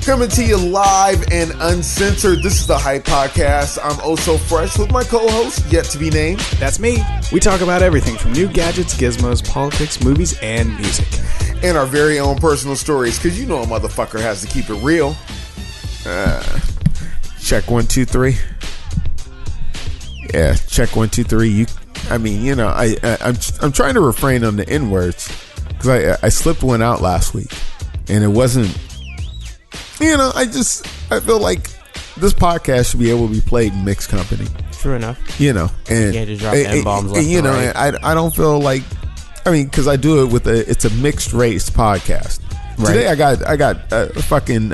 Coming to you live and uncensored. This is the Hype Podcast. I'm oh so fresh with my co-host, yet to be named. That's me. We talk about everything from new gadgets, gizmos, politics, movies, and music. And our very own personal stories, because you know a motherfucker has to keep it real. Check 1, 2, 3. Yeah, check 1, 2, 3. I'm trying to refrain on the N-words because I slipped one out last week, and it wasn't. I feel like this podcast should be able to be played in mixed company. True enough. And you can't just drop N-bombs left and right. I don't feel like, because I do it with it's a mixed race podcast. Right. Today I got fucking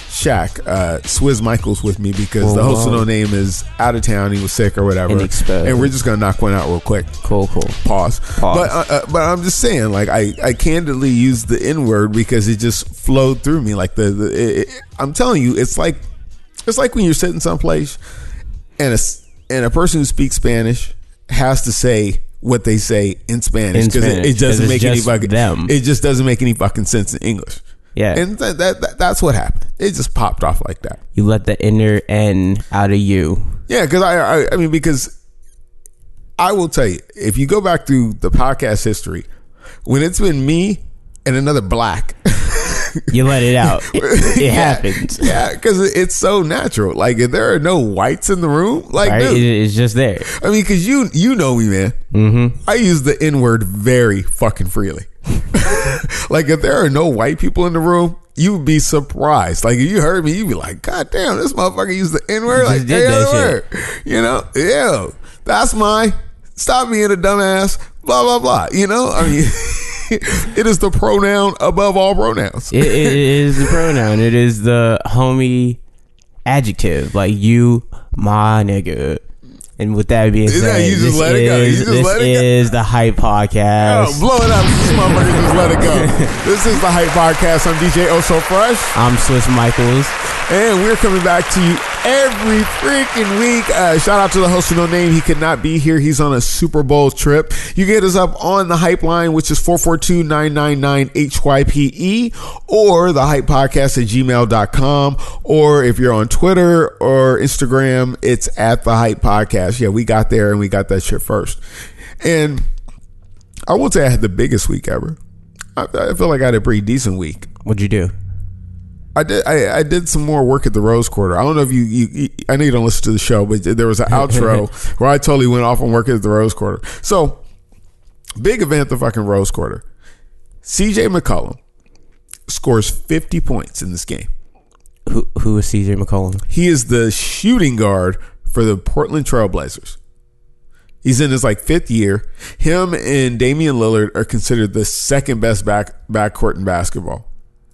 Shaq, Swizz Michaels with me because the host of No Name is out of town. He was sick or whatever, and we're just gonna knock one out real quick. Cool. Pause. But I'm just saying, like I candidly use the N word because it just flowed through me. Like I'm telling you, it's like when you're sitting someplace and a person who speaks Spanish has to say what they say in Spanish because it doesn't make any fucking it just doesn't make any fucking sense in English. Yeah, and that's what happened. It just popped off like that. You let the inner N out of you. Yeah, because I will tell you, if you go back through the podcast history, when it's been me and another black, you let it out. It happens. Yeah, because it's so natural. Like if there are no whites in the room, like right? Dude, it's just there. Because you know me, man. Mm-hmm. I use the N word very fucking freely. Like if there are no white people in the room, you would be surprised. Like if you heard me, you'd be like, God damn, this motherfucker used the N word like every other word. Yeah, that's my stop being a dumbass. Blah blah blah. It is the pronoun above all pronouns. It is the pronoun. It is the homie adjective. Like you, my nigga. And with that being said, you just let it go. This is the Hype Podcast. Yo, blow it up. This motherfucker just let it go. This is the Hype Podcast. I'm DJ Oh So Fresh. I'm Swizz Michaels. And we're coming back to you every freaking week. Shout out to the host of No Name. He could not be here. He's on a Super Bowl trip. You get us up on the Hype line, which is 442-999-HYPE, or the Hype Podcast at gmail.com. Or if you're on Twitter or Instagram, it's at the Hype Podcast. Yeah, we got there and we got that shit first. And I won't say I had the biggest week ever. I feel like I had a pretty decent week. What'd you do? I did some more work at the Rose Quarter. I don't know if you I know you don't listen to the show, but there was an outro where I totally went off on working at the Rose Quarter. So, big event, the fucking Rose Quarter. CJ McCollum scores 50 points in this game. Who is CJ McCollum? He is the shooting guard for the Portland Trailblazers. He's in his fifth year. Him and Damian Lillard are considered the second best backcourt in basketball.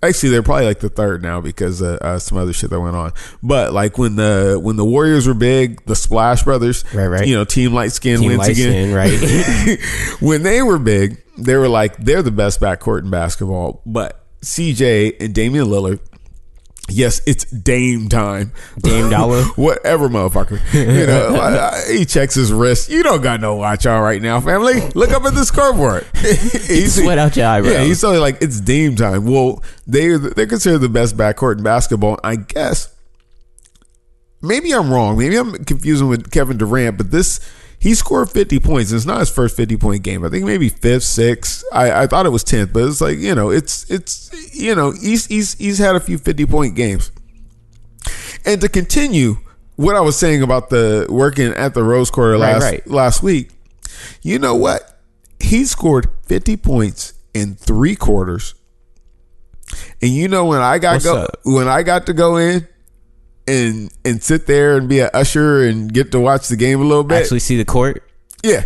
Actually, they're probably the third now because of some other shit that went on. But when the Warriors were big, the Splash Brothers, right. Team Light Skin wins again. Right. When they were big, they were they're the best backcourt in basketball. But CJ and Damian Lillard, yes, it's Dame time. Dame Dollar. Whatever, motherfucker. He checks his wrist. You don't got no watch on right now, family. Look up at the scoreboard. Sweat out your eyebrow. Yeah, he's totally it's Dame time. Well, they're considered the best backcourt in basketball. I guess, maybe I'm wrong. Maybe I'm confusing with Kevin Durant, but he scored 50 points. It's not his first 50-point game. I think maybe 5th, 6th. I thought it was 10th, but he's had a few 50-point games. And to continue what I was saying about the working at the Rose Quarter last week, you know what? He scored 50 points in 3 quarters. And when I got to go in and sit there and be an usher and get to watch the game a little bit. Actually see the court? Yeah.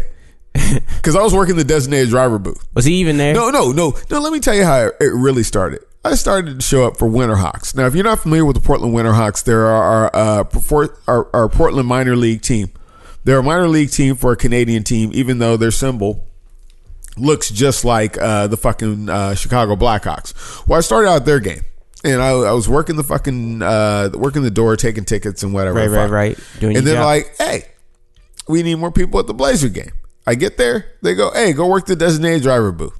Because I was working the designated driver booth. Was he even there? No. Let me tell you how it really started. I started to show up for Winterhawks. Now, if you're not familiar with the Portland Winterhawks, they're our Portland minor league team. They're a minor league team for a Canadian team, even though their symbol looks just like the fucking Chicago Blackhawks. Well, I started out their game. And I was working the fucking working the door, taking tickets and whatever. Right. And then hey, we need more people at the Blazer game. I get there, they go, hey, go work the designated driver booth.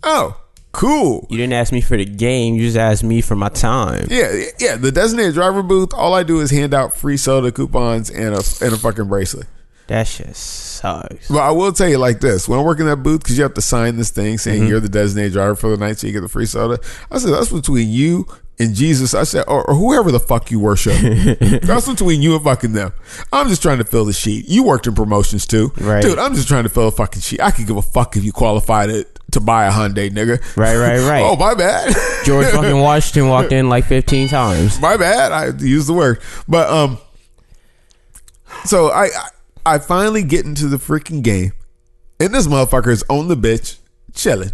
Oh, Cool. You didn't ask me for the game. You just asked me for my time. Yeah. The designated driver booth, all I do is hand out free soda coupons and a fucking bracelet. That shit sucks. But I will tell you like this. When I work in that booth, because you have to sign this thing saying you're the designated driver for the night so you get the free soda. I said, that's between you and Jesus. I said, or whoever the fuck you worship. That's between you and fucking them. I'm just trying to fill the sheet. You worked in promotions too. Right. Dude, I'm just trying to fill a fucking sheet. I could give a fuck if you qualify to buy a Hyundai, nigga. Right. Oh, my bad. George fucking Washington walked in like 15 times. My bad. I used the word. But, so I finally get into the freaking game, and this motherfucker is on the bitch, chilling.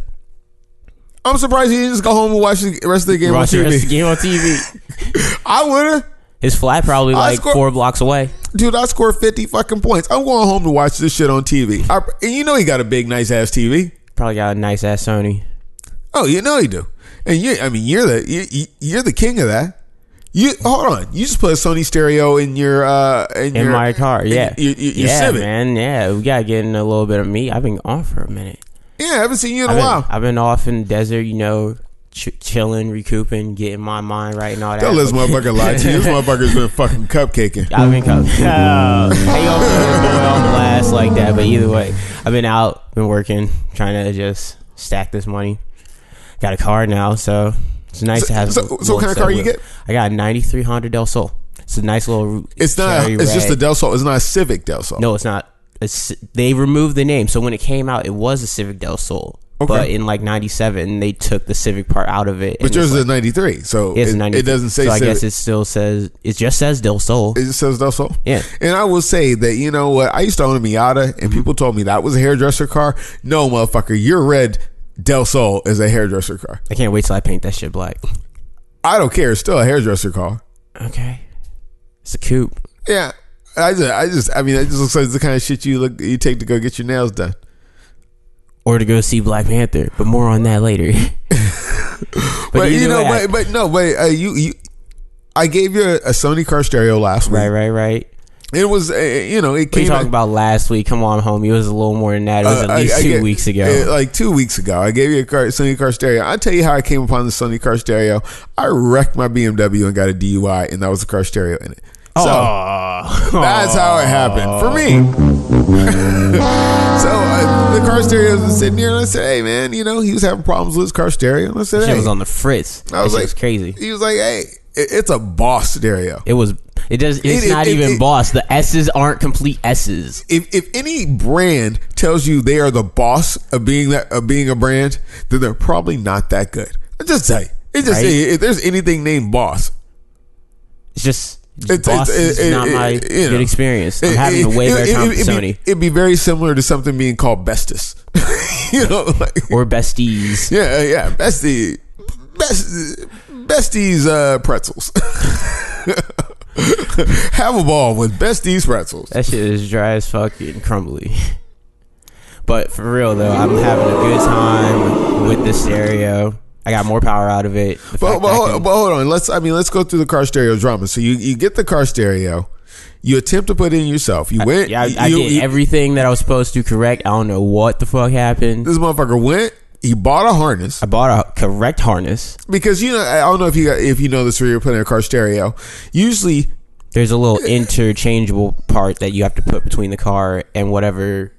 I'm surprised he didn't just go home and watch the rest of the game on TV. The rest of the game on TV. I would've. His flat probably like 4 blocks away. Dude, I scored 50 fucking points. I'm going home to watch this shit on TV. And you know he got a big, nice ass TV. Probably got a nice ass Sony. Oh, you know he do. And you're the king of that. Hold on. You just put a Sony stereo in your my car. Yeah, your Civic, man. Yeah, we gotta get in a little bit of me. I've been on for a minute. Yeah, I haven't seen you in a while. I've been off in the desert, chilling, recouping, getting my mind right and all that. Don't let this motherfucker lie to you. This motherfucker's been fucking cupcaking. I've been cupcaking. Hey, yo, on blast like that. But either way, I've been out, been working, trying to just stack this money. Got a car now, so it's nice to have. So what kind of car you get? I got a 9300 Del Sol. It's a nice little. It's not. It's just a Del Sol. It's not a Civic Del Sol. No, it's not. They removed the name, so when it came out, it was a Civic Del Sol. Okay. But in like 97, they took the Civic part out of it. But yours is a 93, so it doesn't say. So I guess it still says. It just says Del Sol. It just says Del Sol. Yeah. And I will say that, you know what? I used to own a Miata, and people told me that was a hairdresser car. No, motherfucker, your red Del Sol is a hairdresser car. I can't wait till I paint that shit black. I don't care. It's still a hairdresser car. Okay. It's a coupe. Yeah. I mean, it just looks like the kind of shit you take to go get your nails done. Or to go see Black Panther, but more on that later. but I gave you a Sony car stereo last week. Right. It was, it came. We talked about last week. Come on, homie. It was a little more than that. It was at least 2 weeks ago. Like 2 weeks ago, I gave you a Sony car stereo. I'll tell you how I came upon the Sony car stereo. I wrecked my BMW and got a DUI, and that was the car stereo in it. So that's how it happened for me. So the car stereo was sitting here, and I said, "Hey, man, he was having problems with his car stereo." And I said, "Hey, it was on the fritz." I was like, "It's crazy." He was like, "Hey, it's a Boss stereo." It's not even Boss. The S's aren't complete S's. If any brand tells you they are the boss of being a brand, then they're probably not that good. I just say, if there's anything named Boss, Boss is not my good experience. I'm having a way better time with Sony. It'd be very similar to something being called Bestis. Or Besties. Yeah, Besties pretzels. Have a ball with Besties pretzels. That shit is dry as fuck and crumbly. But for real though, I'm having a good time with the stereo. I got more power out of it. But hold on. Let's go through the car stereo drama. So you get the car stereo. You attempt to put it in yourself. You went. I did everything that I was supposed to correct. I don't know what the fuck happened. This motherfucker went. He bought a harness. I bought a correct harness because I don't know if you know this, where you're putting a car stereo. Usually, there's a little interchangeable part that you have to put between the car and whatever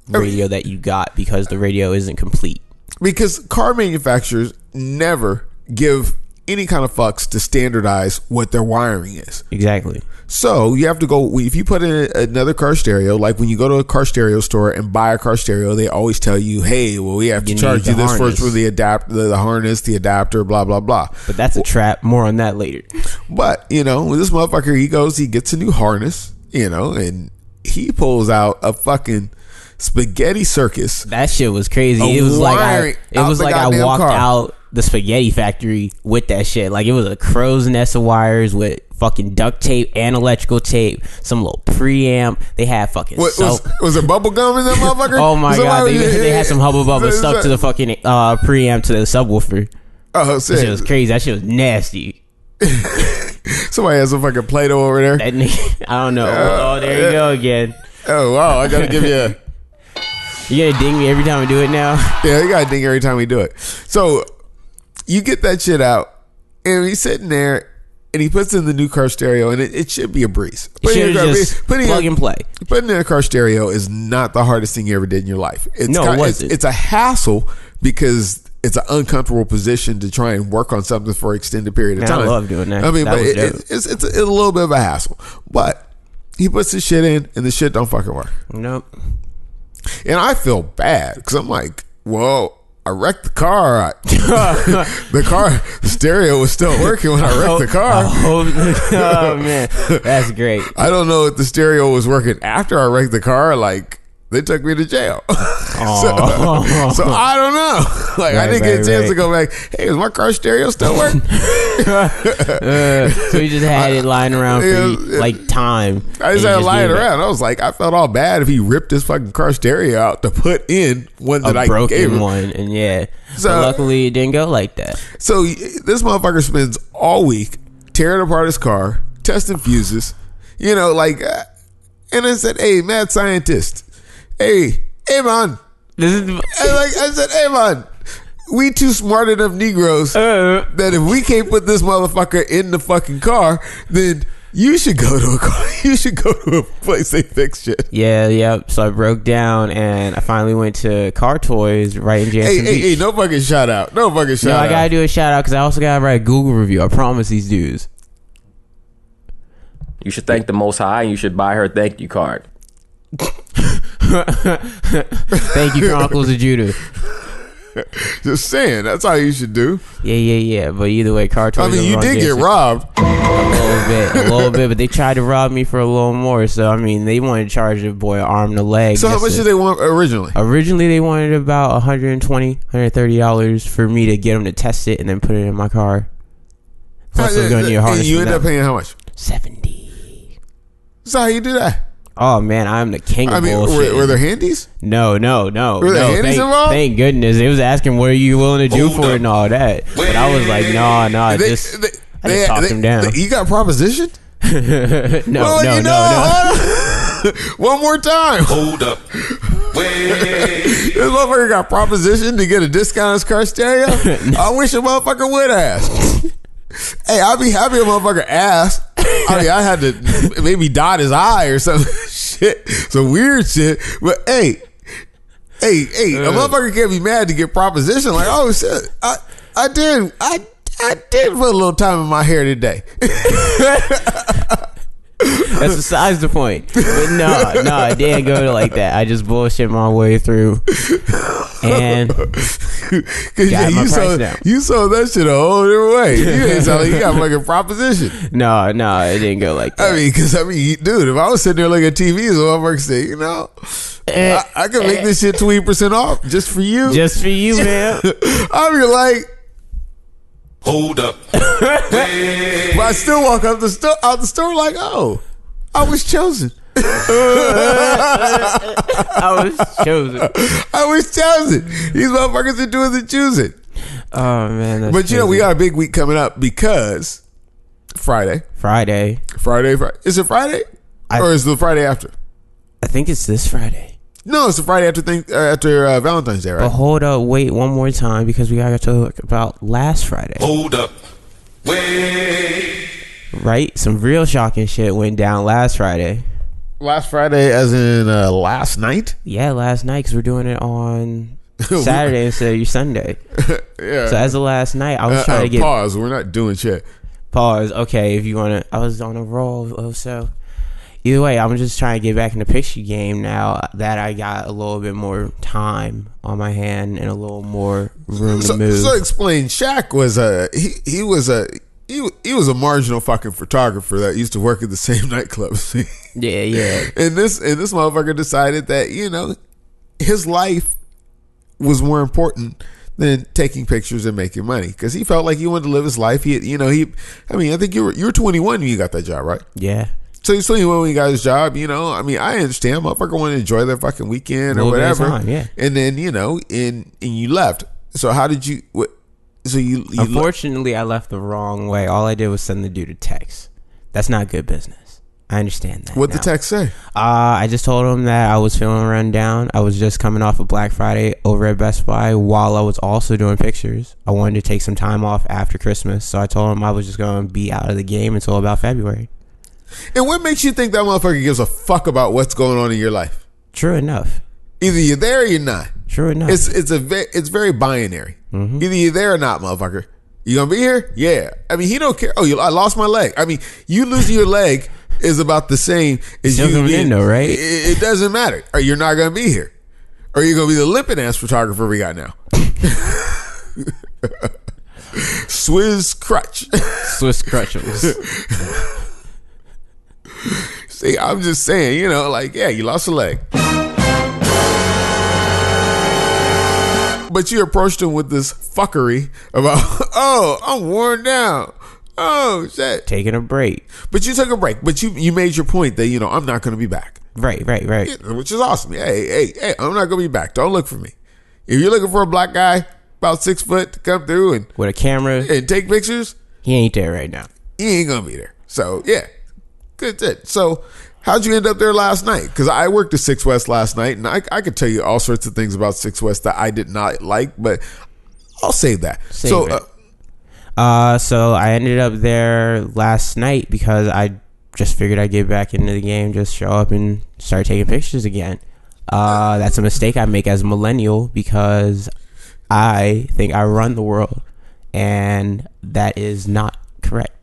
radio that you got, because the radio isn't complete. Because car manufacturers never give any kind of fucks to standardize what their wiring is. Exactly. So you have to go, if you put in another car stereo, like when you go to a car stereo store and buy a car stereo, they always tell you, hey, well, we have to charge you this first for the harness, the adapter, blah, blah, blah. But that's a trap. More on that later. But, this motherfucker, he gets a new harness, and he pulls out a fucking spaghetti circus. That shit was crazy. It was like I walked out the spaghetti factory with that shit. Like, it was a crow's nest of wires with fucking duct tape and electrical tape, some little preamp. They had fucking was there bubble gum in that motherfucker? Oh my god, they had some hubba bubba stuck to the fucking preamp to the subwoofer. Oh, shit. That shit was crazy. That shit was nasty. Somebody has some fucking Play-Doh over there. I don't know. There you go again. Oh wow, I gotta give you a You gonna ding me every time we do it now? Yeah, you gotta ding every time we do it. So you get that shit out, and he's sitting there, and he puts in the new car stereo, and it should be a breeze. Putting plug and play. Putting in a car stereo is not the hardest thing you ever did in your life. It wasn't. It's a hassle because it's an uncomfortable position to try and work on something for an extended period of time. I love doing that. I mean, but it's a little bit of a hassle. But he puts the shit in, and the shit don't fucking work. Nope. And I feel bad because I'm like, whoa. I wrecked the car. The stereo was still working when I wrecked the car. Oh man, that's great. I don't know if the stereo was working after I wrecked the car. Like they took me to jail. So I don't know. Like I didn't get a chance to go back. Hey, is my car stereo still working? So you just had it lying around for like time. I just had it lying around. I was like, I felt all bad if he ripped his fucking car stereo out to put in one that I gave him. One, and so but luckily it didn't go like that. So this motherfucker spends all week tearing apart his car, testing fuses, and I said, hey, mad scientist, hey man, I said, hey man, we two smart enough Negroes that if we can't put this motherfucker in the fucking car, then you should go to a place they fix shit. Yeah. So I broke down and I finally went to Car Toys right in Jansen Beach. Hey, no fucking shout out. No, I gotta do a shout out because I also gotta write a Google review. I promise these dudes. You should thank the Most High and you should buy her thank you card. Thank you, Chronicles of Judah. Just saying, that's how you should do. Yeah. But either way, Car Toys. I mean, you did get robbed a little bit, but they tried to rob me for a little more. So I mean, they wanted to charge the boy an arm and a leg. So how much did they want originally? Originally, they wanted about $120, $130 for me to get them to test it and then put it in my car. Plus, it was going to need a harness. And you ended up paying how much? $70. So how you do that? Oh man, I'm the king of bullshit. Were there handies? No. Were there handies involved? Thank goodness. They was asking what are you willing to do for it and all that. But I was like, no. I just talked them down. You got propositioned? No. One more time. Hold up. Wait. This motherfucker got propositioned to get a discount on his car stereo? I wish a motherfucker would ask. Hey, I'd be happy a motherfucker asked. I mean, I had to maybe dot his I or some shit, some weird shit. But hey, a motherfucker can't be mad to get proposition. Like, oh shit, I did put a little time in my hair today. That's besides the point. But no, it didn't go like that. I just bullshit my way through. And you saw that shit a whole different way. You didn't sound like you got like a proposition. No, it didn't go like that. I mean, dude, if I was sitting there looking at TV, so motherfucker say, I could make this shit 20% off just for you. Just for you, man. I'd be like, hold up. But I still walk out the store like, oh, I was chosen. I was chosen. These motherfuckers are doing the choosing. Oh man, that's but crazy. we got a big week coming up because Friday. Is it Friday or is it the Friday after? I think it's this Friday. No, it's the Friday after Valentine's Day, right? But hold up, wait one more time because we gotta talk about last Friday. Hold up, wait. Right, some real shocking shit went down last Friday. Last Friday, as in last night? Yeah, last night because we're doing it on Saturday instead of your Sunday. Yeah. So as of last night, I was trying to get pause. We're not doing shit. Pause. Okay, if you want to, I was on a roll. So either way, I'm just trying to get back in the picture game now that I got a little bit more time on my hand and a little more room to move. So explain. Shaq was he was a marginal fucking photographer that used to work at the same nightclub. Yeah. And this motherfucker decided that, his life was more important than taking pictures and making money because he felt like he wanted to live his life. I think you were 21 when you got that job, right? Yeah. So he's 21 when he got his job, I understand motherfucker want to enjoy their fucking weekend or whatever. Time, yeah. And then, and you left. So how did you So you unfortunately I left the wrong way. All I did was send the dude a text. That's not good business. I understand that. What'd the text say? I just told him that I was feeling run down. I was just coming off of Black Friday over at Best Buy while I was also doing pictures. I wanted to take some time off after Christmas, so I told him I was just going to be out of the game until about February. And what makes you think that motherfucker gives a fuck about what's going on in your life? True enough. Either you're there or you're not. True enough. It's very binary. Mm-hmm. Either you're there or not, motherfucker. You gonna be here? Yeah. I mean, he don't care. Oh, I lost my leg. I mean, you losing your leg is about the same as you being, though, right? It doesn't matter. Or you're not gonna be here. Or you're gonna be the limping ass photographer we got now. Swiss crutch. Swiss crutches. See, I'm just saying, like, yeah, you lost a leg. But you approached him with this fuckery about, oh, I'm worn down. Oh, shit. Taking a break. But you took a break. But you made your point that, I'm not going to be back. Right. Yeah, which is awesome. Hey, I'm not going to be back. Don't look for me. If you're looking for a black guy about 6 foot to come through and with a camera and take pictures, he ain't there right now. He ain't going to be there. So, yeah. Good. So, how'd you end up there last night? Because I worked at 6 West last night, and I could tell you all sorts of things about 6 West that I did not like, but I'll save that. So I ended up there last night because I just figured I'd get back into the game, just show up and start taking pictures again. That's a mistake I make as a millennial because I think I run the world, and that is not correct.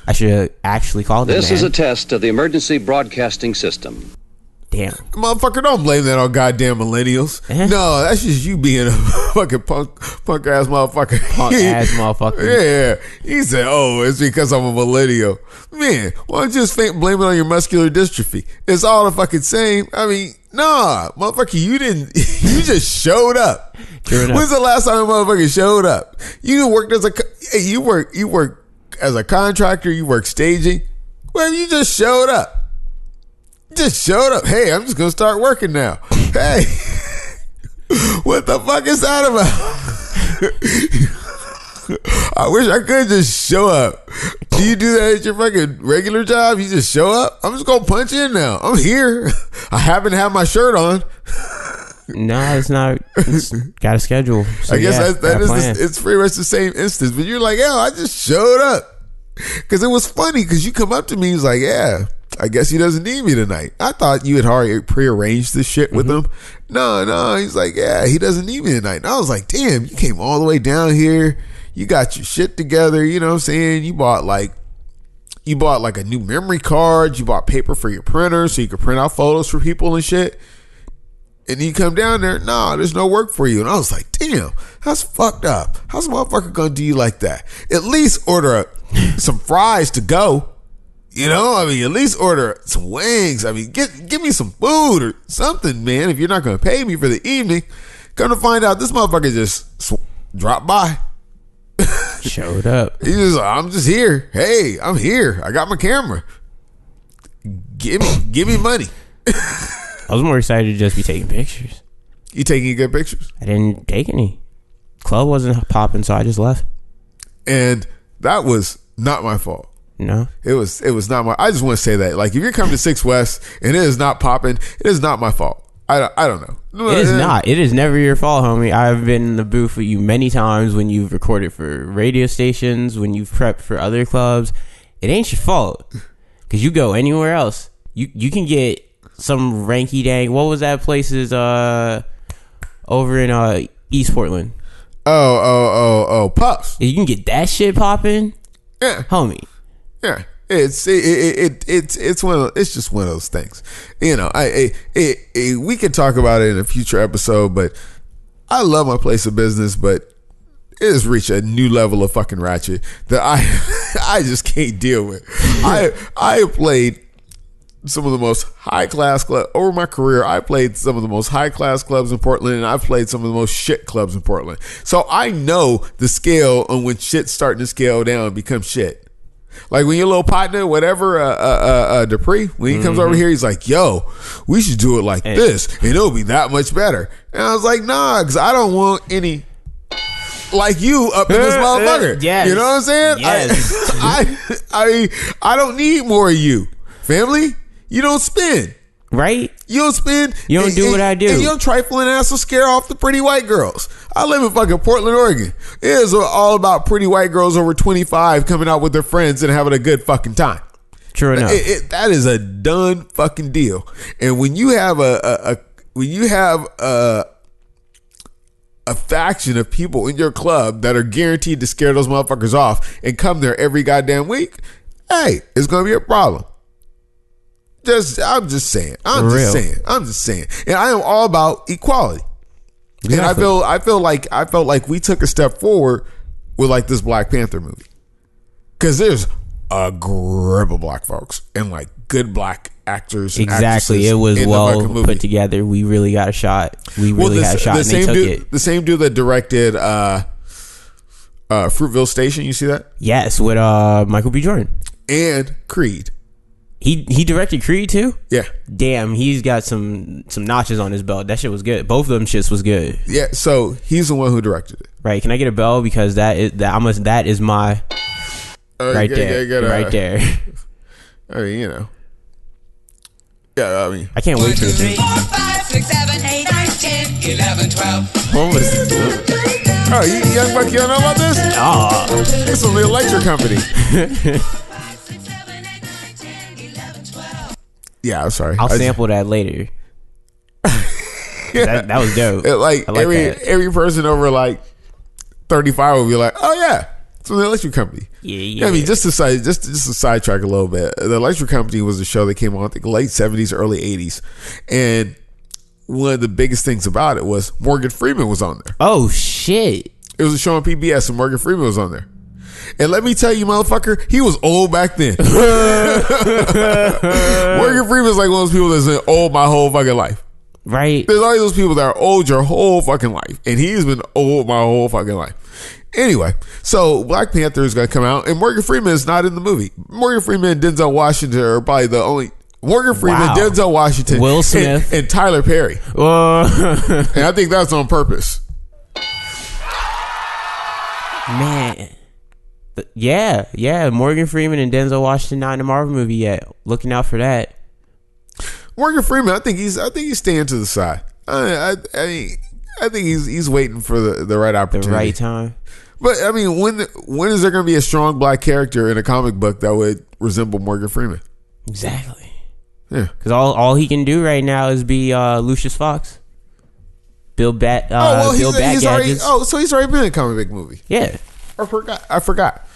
I should actually call them. This is a test of the emergency broadcasting system. Damn. Motherfucker, don't blame that on goddamn millennials. No, that's just you being a fucking punk ass motherfucker. Punk ass motherfucker. Yeah. He said, oh, it's because I'm a millennial. Man, why don't you just blame it on your muscular dystrophy? It's all the fucking same. I mean, nah, motherfucker, you just showed up. When's the last time a motherfucker showed up? You worked you work as a contractor, you work staging. Well, you just showed up. Hey, I'm just gonna start working now. Hey, what the fuck is that about? I wish I could just show up. Do you do that at your fucking regular job? You just show up? I'm just gonna punch in now. I'm here. I haven't had my shirt on. No, it's not. It's got a schedule. So I guess that is. It's pretty much the same instance. But you're like, I just showed up because it was funny. Because you come up to me, he's like, yeah, I guess he doesn't need me tonight. I thought you had already prearranged this shit with him. No, he's like, yeah, he doesn't need me tonight. And I was like, damn, you came all the way down here. You got your shit together. You know what I'm saying? You bought like a new memory card. You bought paper for your printer so you could print out photos for people and shit. And you come down there, there's no work for you. And I was like, damn, that's fucked up. How's a motherfucker gonna do you like that? At least order some fries to go. I mean, at least order some wings. I mean, give me some food or something, man. If you're not gonna pay me for the evening, come to find out this motherfucker just dropped by. Showed up. I'm just here. Hey, I'm here. I got my camera. Give me money. I was more excited to just be taking pictures. You taking good pictures? I didn't take any. Club wasn't popping, so I just left. And that was not my fault. No, it was not my. I just want to say that, like, if you're coming to 6 West and it is not popping, it is not my fault. I don't know. It is not. It is never your fault, homie. I've been in the booth with you many times when you've recorded for radio stations, when you've prepped for other clubs. It ain't your fault because you go anywhere else. You can get some ranky dang. What was that place's over in East Portland? Oh, Puffs. You can get that shit popping. Yeah, homie. Yeah, it's just one of those things. We can talk about it in a future episode, but I love my place of business, but it has reached a new level of fucking ratchet that I just can't deal with. I played some of the most high class clubs over my career. I played some of the most high class clubs in Portland, and I've played some of the most shit clubs in Portland. So I know the scale on when shit's starting to scale down and become shit. Like when your little partner, whatever, Dupree, when he comes over here, he's like, yo, we should do it like this, and it'll be that much better. And I was like, nah, because I don't want any like you up in this motherfucker. Yes. You know what I'm saying? Yes. I don't need more of you. Family, you don't spin. Right? You don't spin. You don't do what I do. And your trifling ass will scare off the pretty white girls. I live in fucking Portland, Oregon. It is all about pretty white girls over 25 coming out with their friends and having a good fucking time. True enough. That is a done fucking deal. And when you have a faction of people in your club that are guaranteed to scare those motherfuckers off and come there every goddamn week, hey, it's gonna be a problem. I'm just saying. And I am all about equality. Exactly. And I felt like we took a step forward with like this Black Panther movie. Cause there's a grip of black folks and like good black actors. Exactly. It was well put together. We really got a shot. The same dude that directed Fruitville Station, you see that? Yes, with Michael B. Jordan. And Creed. He directed Creed too? Yeah. Damn, he's got some notches on his belt. That shit was good. Both of them shits was good. Yeah, so he's the one who directed it. Right. Can I get a bell? Because that is my right there. I mean, you know. Yeah, I mean, I can't wait for this. 1, 2, 3, 4, 5, 6, 7, 8, 9, 10, 11, 12. What was it? Oh, young buck, you don't know about this? Oh, it's from the Electric Company. Yeah, I'm sorry. I'll sample that later. Yeah. that was dope. Like every person over like 35 will be like, oh yeah, it's from the Electric Company. Yeah. I mean, just to sidetrack a little bit, the Electric Company was a show that came on, I think, late 70s, early 80s, and one of the biggest things about it was Morgan Freeman was on there. Oh shit! It was a show on PBS, and Morgan Freeman was on there. And let me tell you, motherfucker, he was old back then. Morgan Freeman's like one of those people that's been old my whole fucking life. Right. There's always those people that are old your whole fucking life. And he's been old my whole fucking life. Anyway, so Black Panther is going to come out, and Morgan Freeman is not in the movie. Morgan Freeman and Denzel Washington are probably the only... Morgan Freeman, Denzel Washington, Will Smith, and Tyler Perry. And I think that's on purpose. Man. Yeah. Morgan Freeman and Denzel Washington not in the Marvel movie yet. Looking out for that. Morgan Freeman, I think he's staying to the side. I think he's waiting for the right opportunity, the right time. But I mean, when is there going to be a strong black character in a comic book that would resemble Morgan Freeman? Exactly. Yeah. Because all he can do right now is be Lucius Fox. Build bat. Build bat gadgets. So he's already been in a comic book movie. Yeah. I forgot.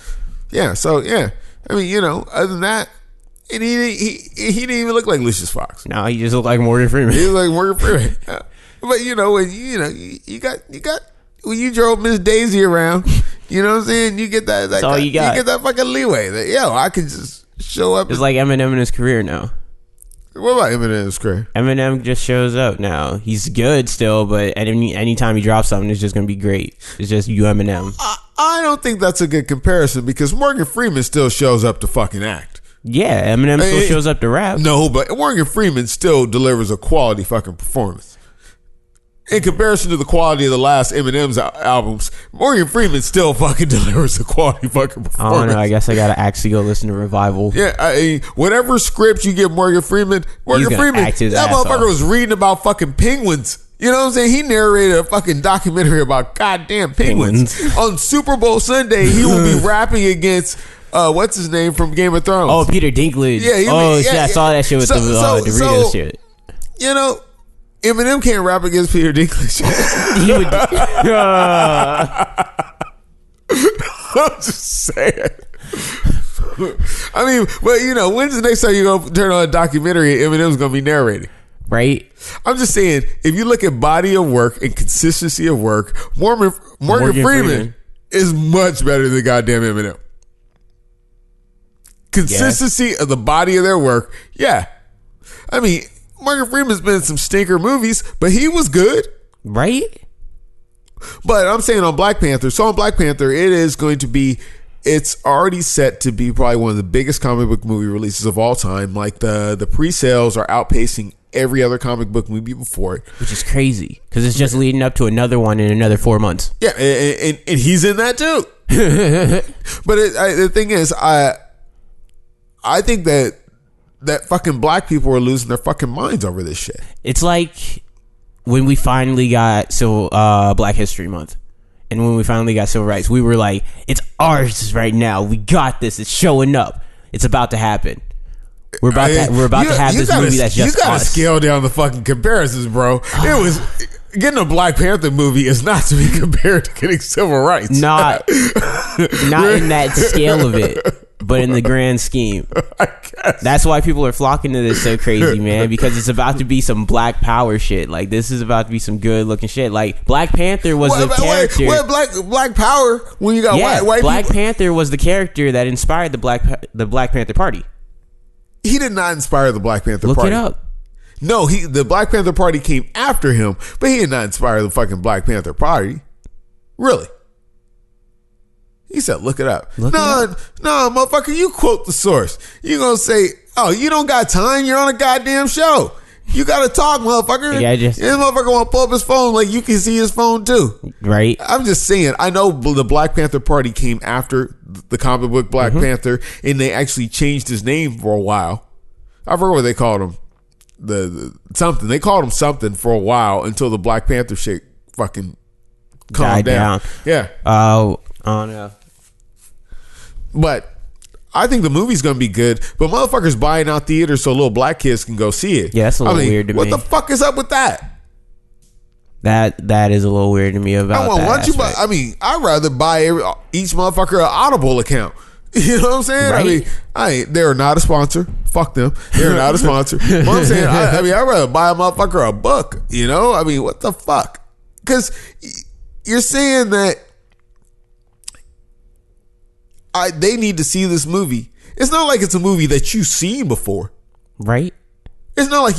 Yeah. So yeah. I mean, you know, other than that, and he didn't even look like Lucius Fox. No, he just looked like Morgan Freeman. He looked like Morgan Freeman. But you know, when you got when you drove Miss Daisy around, you know what I'm saying? You get that. That's all you got. You get that fucking leeway. That, I can just show up. It's like Eminem in his career now. What about Eminem's career? Eminem just shows up now. He's good still, but anytime he drops something, it's just gonna be great. It's just you, Eminem. I don't think that's a good comparison because Morgan Freeman still shows up to fucking act. Yeah, Eminem still shows up to rap. No, but Morgan Freeman still delivers a quality fucking performance. In comparison to the quality of the last Eminem's albums, Morgan Freeman still fucking delivers a quality fucking performance. I don't know. I guess I gotta actually go listen to Revival. Yeah, whatever script you give Morgan Freeman, that motherfucker was reading about fucking penguins. You know what I'm saying? He narrated a fucking documentary about goddamn penguins. On Super Bowl Sunday, he will be rapping against what's his name from Game of Thrones? Oh, Peter Dinklage. Yeah. Shit, I saw that shit with the Doritos shit. You know, Eminem can't rap against Peter Dinklage. He would. I'm just saying. I mean, but you know, when's the next time you go turn on a documentary and Eminem's gonna be narrating? Right. I'm just saying, if you look at body of work and consistency of work, Morgan Freeman is much better than goddamn Eminem. Consistency of the body of their work, yeah. I mean, Morgan Freeman's been in some stinker movies, but he was good. Right? But I'm saying on Black Panther, it's already set to be probably one of the biggest comic book movie releases of all time. Like the pre-sales are outpacing every other comic book movie before it. Which is crazy, because it's just leading up to another one in another 4 months. Yeah, and he's in that too. But the thing is, I think that that fucking black people are losing their fucking minds over this shit. It's like when we finally got Black History Month, and when we finally got civil rights, we were like, it's ours right now. We got this. It's showing up. It's about to happen. We're about to have this movie that's just you gotta us. scale down the fucking comparisons, bro. It was getting a Black Panther movie is not to be compared to getting civil rights. Not in that scale of it, but in the grand scheme. That's why people are flocking to this so crazy, man, because it's about to be some black power shit. Like, this is about to be some good looking shit. Like, Black Panther was the character. Black power when you got white Black people? Panther was the character that inspired the Black Panther Party. He did not inspire the Black Panther Look Party. it up. No, the Black Panther Party came after him, but he did not inspire the fucking Black Panther Party. Really? He said, look it up. No, motherfucker, you quote the source. You gonna say, oh, you don't got time? You're on a goddamn show. You gotta talk, motherfucker. Yeah, this motherfucker wanna pull up his phone like you can see his phone too. Right. I'm just saying, I know the Black Panther Party came after the comic book Black Panther, and they actually changed his name for a while. I forget what they called him. Something. They called him something for a while until the Black Panther shit fucking calmed down. Yeah. Oh, no. But I think the movie's gonna be good, but motherfuckers buying out theaters so little black kids can go see it. Yeah, that's a little weird to me. What the fuck is up with that? That is a little weird to me about that. I'd rather buy each motherfucker an Audible account. You know what I'm saying? Right. They're not a sponsor. Fuck them. They're not a sponsor. But I'm saying, I'd rather buy a motherfucker a book. You know? I mean, what the fuck? Because you're saying that they need to see this movie. It's not like it's a movie that you've seen before. Right. It's not like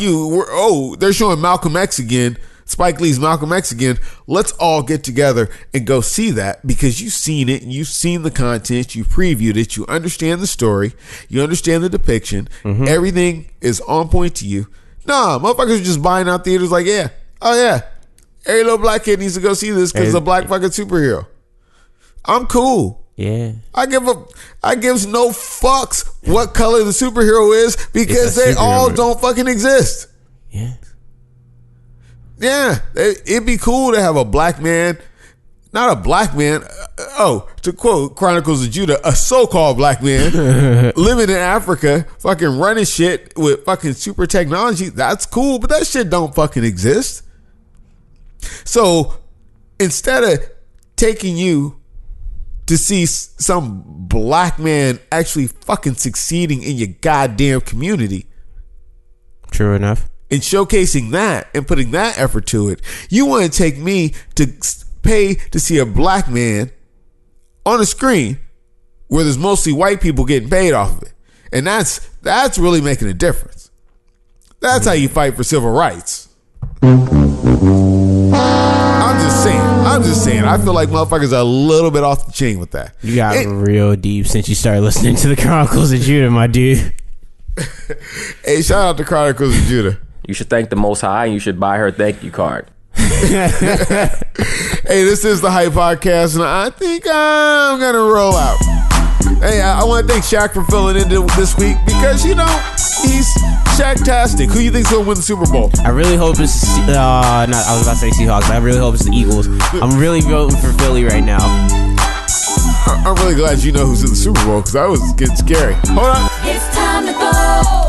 they're showing Malcolm X again, Spike Lee's Malcolm X again. Let's all get together and go see that because you've seen it and you've seen the content, you previewed it, you understand the story, you understand the depiction, everything is on point to you. Nah, motherfuckers are just buying out theaters like, every little black kid needs to go see this because it's a black fucking superhero. I'm cool. Yeah. I gives no fucks what color the superhero is because they all don't fucking exist. Yeah. Yeah. It'd be cool to have a black man, not a black man. To quote Chronicles of Judah, a so-called black man living in Africa, fucking running shit with fucking super technology. That's cool, but that shit don't fucking exist. So instead of taking you to see some black man actually fucking succeeding in your goddamn community. True enough. And showcasing that and putting that effort to it. You want to take me to pay to see a black man on a screen where there's mostly white people getting paid off of it. And that's really making a difference. That's how you fight for civil rights. I'm just saying. I feel like motherfuckers are a little bit off the chain with that. You got real deep since you started listening to the Chronicles of Judah, my dude. Hey, shout out to Chronicles of Judah. You should thank the Most High and you should buy her a thank you card. Hey, this is the Hype Podcast, and I think I'm going to roll out. Hey, I want to thank Shaq for filling in this week because, he's Shaq-tastic. Who you think's going to win the Super Bowl? I really hope it's I was about to say Seahawks, but I really hope it's the Eagles. I'm really voting for Philly right now. I'm really glad you know who's in the Super Bowl because I was getting scary. Hold on. It's time to go.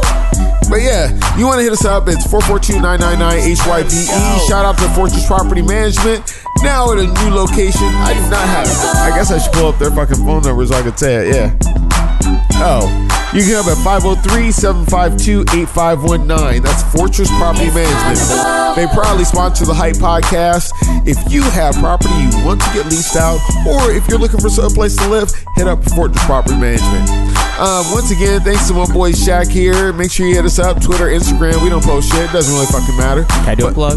But yeah, you want to hit us up. It's 442-999-HYPE. Shout out to Fortress Property Management. Now at a new location. I do not have it. I guess I should pull up their fucking phone number so I can say it. Yeah. Oh. You can help at 503-752-8519. That's Fortress Property Management. They proudly sponsor the Hype Podcast. If you have property you want to get leased out, or if you're looking for some place to live, hit up Fortress Property Management. Once again, thanks to my boy Shaq here. Make sure you hit us up, Twitter, Instagram. We don't post shit. It doesn't really fucking matter. Can I do a plug?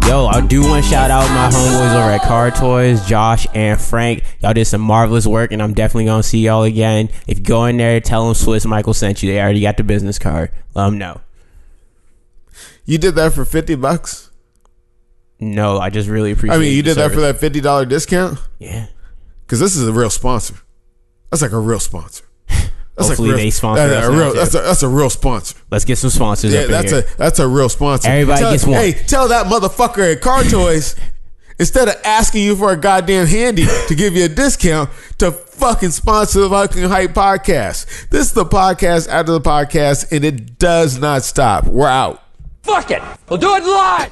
Yo, I do want to shout out my homeboys over at Car Toys, Josh and Frank. Y'all did some marvelous work, and I'm definitely going to see y'all again. If you go in there, tell them Swiss Michael sent you. They already got the business card. Let them know. You did that for $50? No, I just really appreciate it. You did that for that $50 discount? Yeah. Because this is a real sponsor. That's like a real sponsor. Hopefully they sponsor us. That's a real sponsor. Let's get some sponsors. Yeah, that's a real sponsor. Everybody gets one. Hey, tell that motherfucker at Car Toys, instead of asking you for a goddamn handy to give you a discount, to fucking sponsor the fucking Hype Podcast. This is the podcast after the podcast, and it does not stop. We're out. Fuck it. We'll do it live.